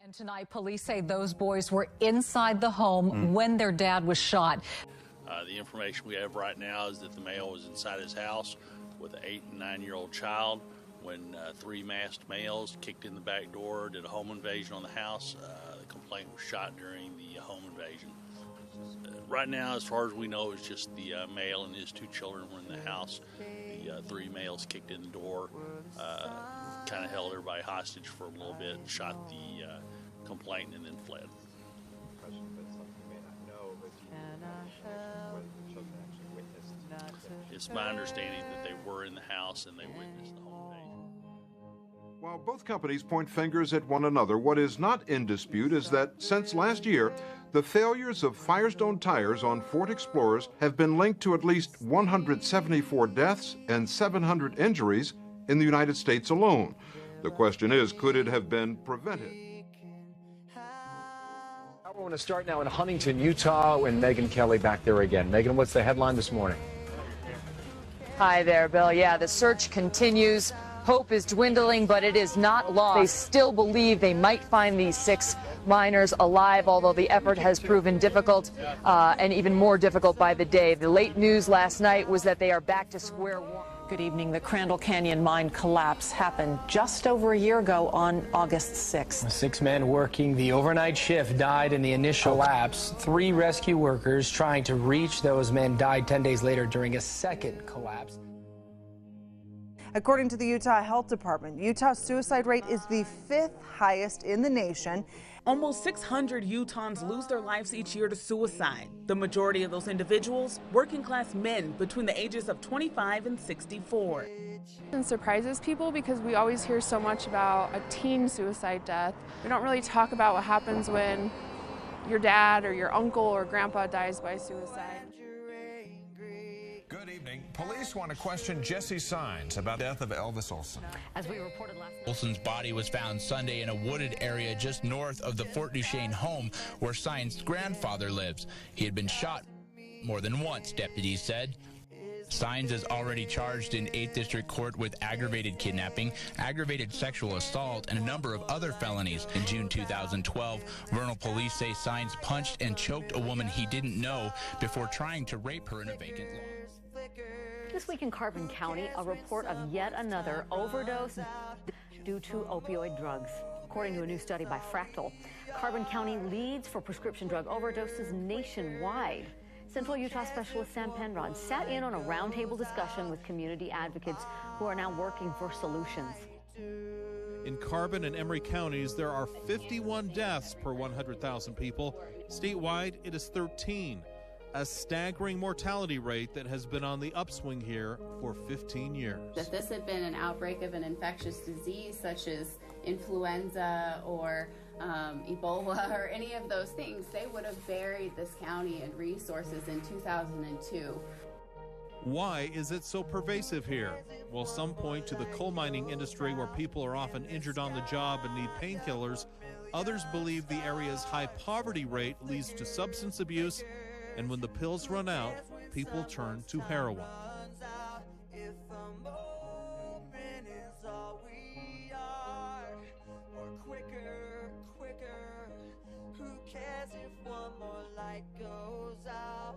And tonight, police say those boys were inside the home when their dad was shot. The information we have right now is that the male was inside his house with an 8- and 9-year-old child when 3 masked males kicked in the back door, did a home invasion on the house. The complainant was shot during the home invasion. Right now, as far as we know, it's just the male and his 2 children were in the house. The 3 males kicked in the door, kind of held everybody hostage for a little bit, shot the complainant, and then fled. It's my understanding that they were in the house and they witnessed the home invasion. While both companies point fingers at one another, what is not in dispute is that since last year, the failures of Firestone Tires on Ford Explorers have been linked to at least 174 deaths and 700 injuries in the United States alone. The question is, could it have been prevented? I want to start now in Huntington, Utah, and Megan Kelly back there again. Megan, what's the headline this morning? Hi there, Bill. Yeah, the search continues. Hope is dwindling, but it is not lost. They still believe they might find these 6 miners alive, although the effort has proven difficult and even more difficult by the day. The late news last night was that they are back to square one. Good evening. The Crandall Canyon mine collapse happened just over a year ago on August 6th. 6 men working the overnight shift died in the initial collapse. 3 rescue workers trying to reach those men died 10 days later during a second collapse. According to the Utah Health Department, Utah's suicide rate is the 5th highest in the nation. Almost 600 Utahns lose their lives each year to suicide. The majority of those individuals, working-class men between the ages of 25 and 64. It surprises people because we always hear so much about a teen suicide death. We don't really talk about what happens when your dad or your uncle or grandpa dies by suicide. Good evening. Police want to question Jesse Sines about the death of Elvis Olsen. As we reported last night, Olsen's body was found Sunday in a wooded area just north of the Fort Duchesne home where Sines' grandfather lives. He had been shot more than once, deputies said. Sines is already charged in 8th District Court with aggravated kidnapping, aggravated sexual assault, and a number of other felonies. In June 2012, Vernal police say Sines punched and choked a woman he didn't know before trying to rape her in a vacant lot. This week in Carbon County, a report of yet another overdose due to opioid drugs. According to a new study by Fractal, Carbon County leads for prescription drug overdoses nationwide. Central Utah Specialist Sam Penrod sat in on a roundtable discussion with community advocates who are now working for solutions. In Carbon and Emery counties, there are 51 deaths per 100,000 people. Statewide, it is 13. A staggering mortality rate that has been on the upswing here for 15 years. If this had been an outbreak of an infectious disease such as influenza or Ebola or any of those things, they would have buried this county in resources in 2002. Why is it so pervasive here? Well, some point to the coal mining industry where people are often injured on the job and need painkillers. Others believe the area's high poverty rate leads to substance abuse, and when the pills run out, people turn to heroin. Who cares if one more light goes out?